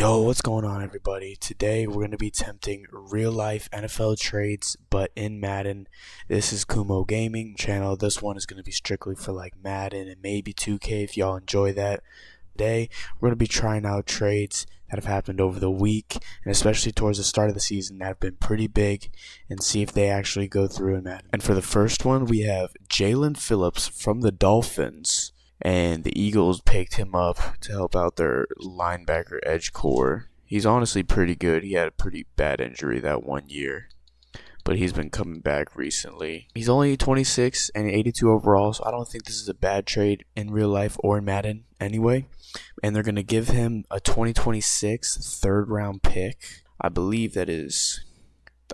Yo, what's going on, everybody? Today we're going to be attempting real life NFL trades, but in Madden. This is Kuumo Gaming channel. This one is going to be strictly for like Madden and maybe 2K if y'all enjoy that. Today we're going to be trying out trades that have happened over the week and especially towards the start of the season that have been pretty big and see if they actually go through in Madden. And for the first one, we have Jaelan Phillips from the Dolphins. And the Eagles picked him up to help out their linebacker edge core. He's honestly pretty good. He had a pretty bad injury that 1 year, but he's been coming back recently. He's only 26 and 82 overall, so I don't think this is a bad trade in real life or in Madden anyway. And they're going to give him a 2026 third round pick. I believe that is,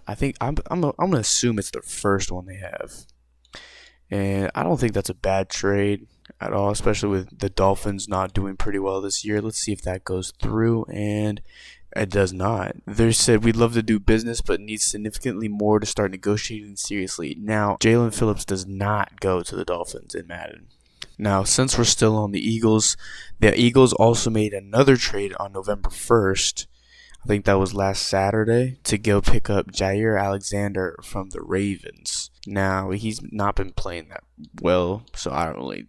I'm going to assume it's the first one they have. And I don't think that's a bad trade at all, especially with the Dolphins not doing pretty well this year. Let's see if that goes through, and it does not. They said we'd love to do business, but need significantly more to start negotiating seriously. Now, Jaelan Phillips does not go to the Dolphins in Madden. Now, since we're still on the Eagles also made another trade on November 1st. I think that was last Saturday, to go pick up Jaire Alexander from the Ravens. Now, he's not been playing that well, so I don't really,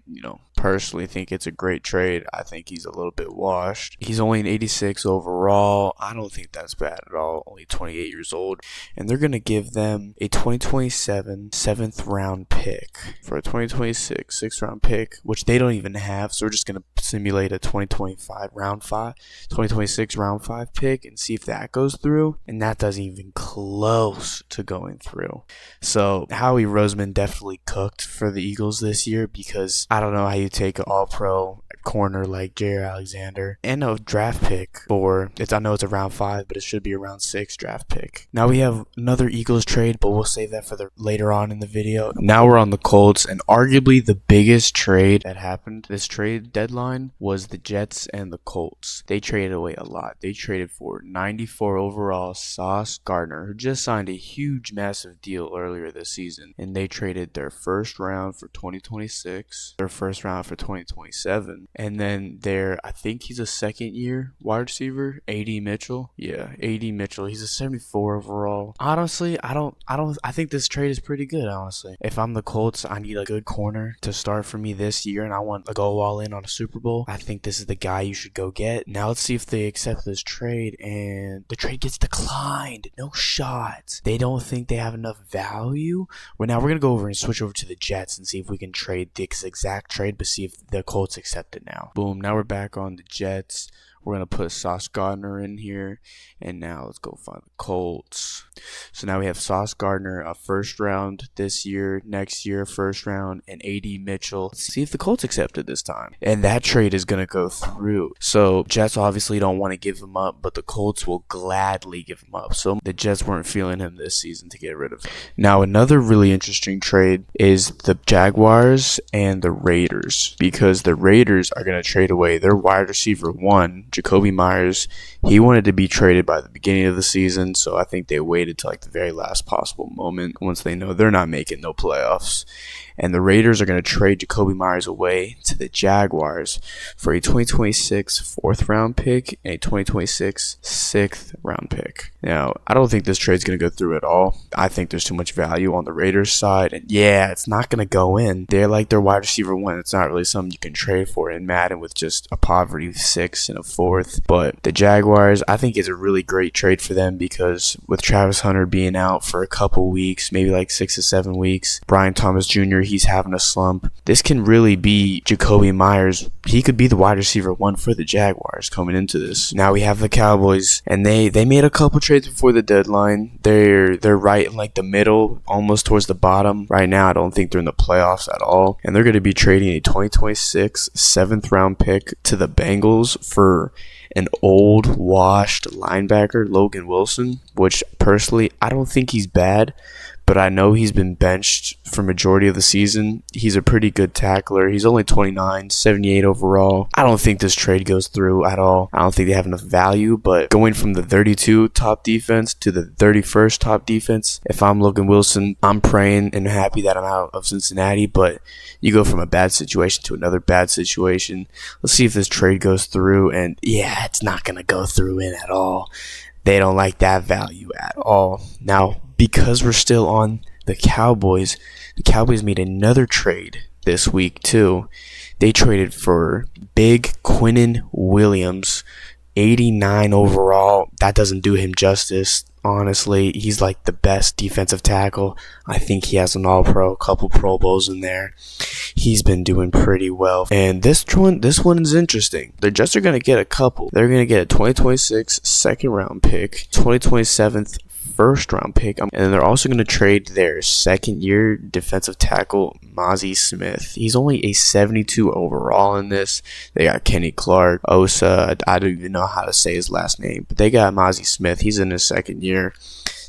personally think it's a great trade. I think he's a little bit washed. He's only an 86 overall. I don't think that's bad at all. Only 28 years old. And they're going to give them a 2027 7th round pick for a 2026 6th round pick, which they don't even have. So we're just going to simulate a 2026 round 5 pick and see if that goes through. And that doesn't even close to going through. So Howie Roseman definitely cooked for the Eagles this year, because I don't know how you take an all-pro corner like Jaire Alexander and a draft pick I know it's a round 5, but it should be a round 6 draft pick. Now we have another Eagles trade, but we'll save that for later on in the video. Now we're on the Colts, and arguably the biggest trade that happened this trade deadline was the Jets and the Colts. They traded away a lot. They traded for 94 overall Sauce Gardner, who just signed a huge, massive deal earlier this season, and they traded their first round for 2026, their first round for 2027, and then I think he's a second year wide receiver, A.D. Mitchell. Yeah, A.D. Mitchell. He's a 74 overall. Honestly, I think this trade is pretty good, honestly. If I'm the Colts, I need a good corner to start for me this year, and I want to go all in on a Super Bowl. I think this is the guy you should go get. Now let's see if they accept this trade, and the trade gets declined. No shot. They don't think they have enough value. Well, now we're going to go over and switch over to the Jets and see if we can trade this exact trade, but see if the Colts accept it now. Boom. Now we're back on the Jets. We're going to put Sauce Gardner in here. And now let's go find the Colts. So now we have Sauce Gardner, a first round this year, next year, first round, and A.D. Mitchell. Let's see if the Colts accept it this time. And that trade is going to go through. So Jets obviously don't want to give him up, but the Colts will gladly give him up. So the Jets weren't feeling him this season to get rid of him. Now another really interesting trade is the Jaguars and the Raiders, because the Raiders are going to trade away their wide receiver 1, Jacoby Myers. He wanted to be traded by the beginning of the season, so I think they waited till like the very last possible moment once they know they're not making no playoffs. And the Raiders are going to trade Jacoby Myers away to the Jaguars for a 2026 4th round pick and a 2026 6th round pick. Now, I don't think this trade's going to go through at all. I think there's too much value on the Raiders side. And yeah, it's not going to go in. They're like their wide receiver 1. It's not really something you can trade for in Madden with just a poverty 6 and a 4th. But the Jaguars, I think, is a really great trade for them, because with Travis Hunter being out for a couple weeks, maybe like 6 to 7 weeks, Brian Thomas Jr., he's having a slump. This can really be Jacoby Myers. He could be the wide receiver 1 for the Jaguars coming into this. Now we have the Cowboys, and they made a couple trades before the deadline. They're right in like the middle, almost towards the bottom. Right now, I don't think they're in the playoffs at all. And they're going to be trading a 2026 7th round pick to the Bengals for an old, washed linebacker, Logan Wilson, which personally, I don't think he's bad. but I know he's been benched for majority of the season. He's a pretty good tackler. He's only 29, 78 overall. I don't think this trade goes through at all. I don't think they have enough value, but going from the 32 top defense to the 31st top defense, if I'm Logan Wilson, I'm praying and happy that I'm out of Cincinnati, but you go from a bad situation to another bad situation. Let's see if this trade goes through, and yeah, it's not going to go through in at all. They don't like that value at all. Now, because we're still on the Cowboys made another trade this week too. They traded for big Quinnen Williams, 89 overall. That doesn't do him justice. Honestly, he's like the best defensive tackle. I think he has an all-pro, a couple Pro Bowls in there. He's been doing pretty well. And this one is interesting. They're just going to get a couple. They're going to get a 2026 second-round pick, 2027 first-round pick, and then they're also going to trade their second-year defensive tackle, Mozzie Smith. He's only a 72 overall in this. They got Kenny Clark, Osa. I don't even know how to say his last name, but they got Mozzie Smith. He's in his second year.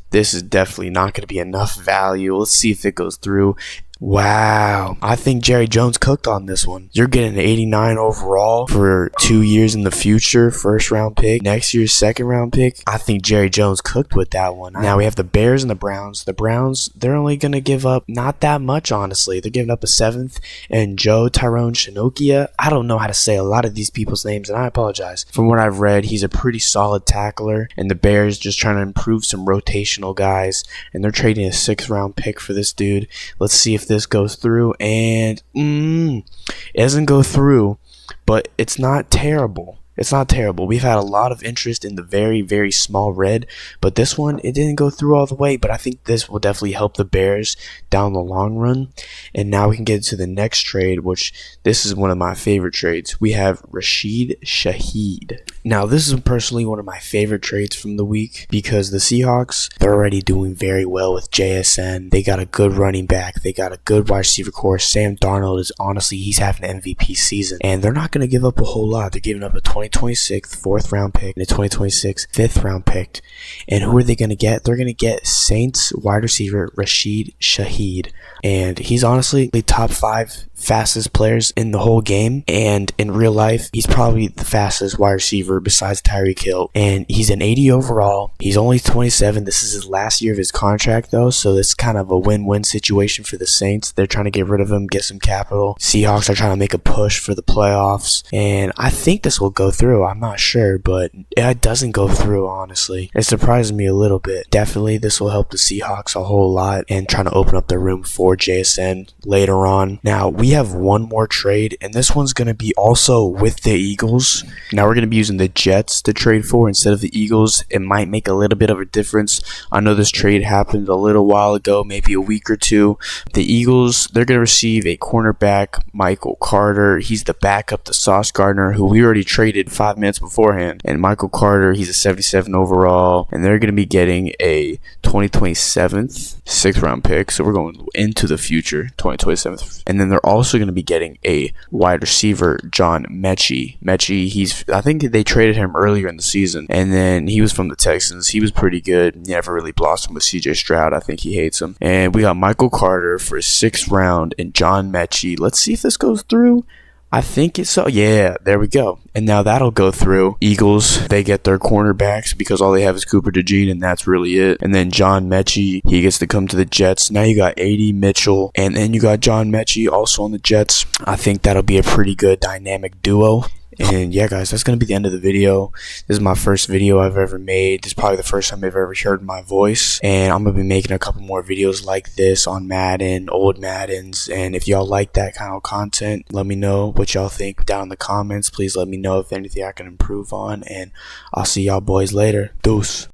This is definitely not going to be enough value. Let's see if it goes through. Wow. I think Jerry Jones cooked on this one. You're getting an 89 overall for 2 years in the future, first round pick, next year's second round pick. I think Jerry Jones cooked with that one. Now we have the Bears and the Browns. The Browns, they're only going to give up not that much, honestly. They're giving up a 7th and Joe Tyrone Shinokia. I don't know how to say a lot of these people's names, and I apologize. From what I've read, he's a pretty solid tackler, and the Bears just trying to improve some rotational guys, and they're trading a 6th round pick for this dude. Let's see if this goes through, and it doesn't go through, but it's not terrible. It's not terrible. We've had a lot of interest in the very, very small red, but this one, it didn't go through all the way, but I think this will definitely help the Bears down the long run. And now we can get to the next trade, which this is one of my favorite trades. We have Rashid Shaheed. Now, this is personally one of my favorite trades from the week because the Seahawks, they're already doing very well with JSN. They got a good running back. They got a good wide receiver core. Sam Darnold is honestly, he's having an MVP season, and they're not going to give up a whole lot. They're giving up a 2026 4th round pick and a 2026 5th round pick. And who are they going to get? They're going to get Saints wide receiver Rashid Shaheed. And he's honestly the top 5 fastest players in the whole game, and in real life he's probably the fastest wide receiver besides Tyreek Hill, and he's an 80 overall. He's only 27. This is his last year of his contract though, so it's kind of a win-win situation for the Saints. They're trying to get rid of him, get some capital. Seahawks are trying to make a push for the playoffs, and I think this will go through. I'm not sure, but it doesn't go through, honestly. It surprises me a little bit. Definitely this will help the Seahawks a whole lot and trying to open up the room for JSN later on. Now we have one more trade, and this one's going to be also with the Eagles. Now we're going to be using the Jets to trade for instead of the Eagles. It might make a little bit of a difference. I know this trade happened a little while ago, maybe a week or two. The Eagles, they're going to receive a cornerback, Michael Carter. He's the backup to Sauce Gardner, who we already traded 5 minutes beforehand. And Michael Carter, he's a 77 overall, and they're going to be getting a 2027 6th round pick. So we're going into the future, 2027. And then they're also going to be getting a wide receiver, John Mechie. I think they traded him earlier in the season, and then he was from the Texans. He was pretty good. He never really blossomed with CJ Stroud. I think he hates him. And we got Michael Carter for a 6th round and John Mechie. Let's see if this goes through. I think it's so. Yeah, there we go. And now that'll go through. Eagles, they get their cornerbacks because all they have is Cooper DeJean, and that's really it. And then John Mechie, he gets to come to the Jets. Now you got A.D. Mitchell, and then you got John Mechie also on the Jets. I think that'll be a pretty good dynamic duo. And yeah, guys, that's going to be the end of the video. This is my first video I've ever made. This is probably the first time I've ever heard my voice. And I'm going to be making a couple more videos like this on Madden, old Maddens. And if y'all like that kind of content, let me know what y'all think down in the comments. Please let me know if anything I can improve on. And I'll see y'all boys later. Deuce.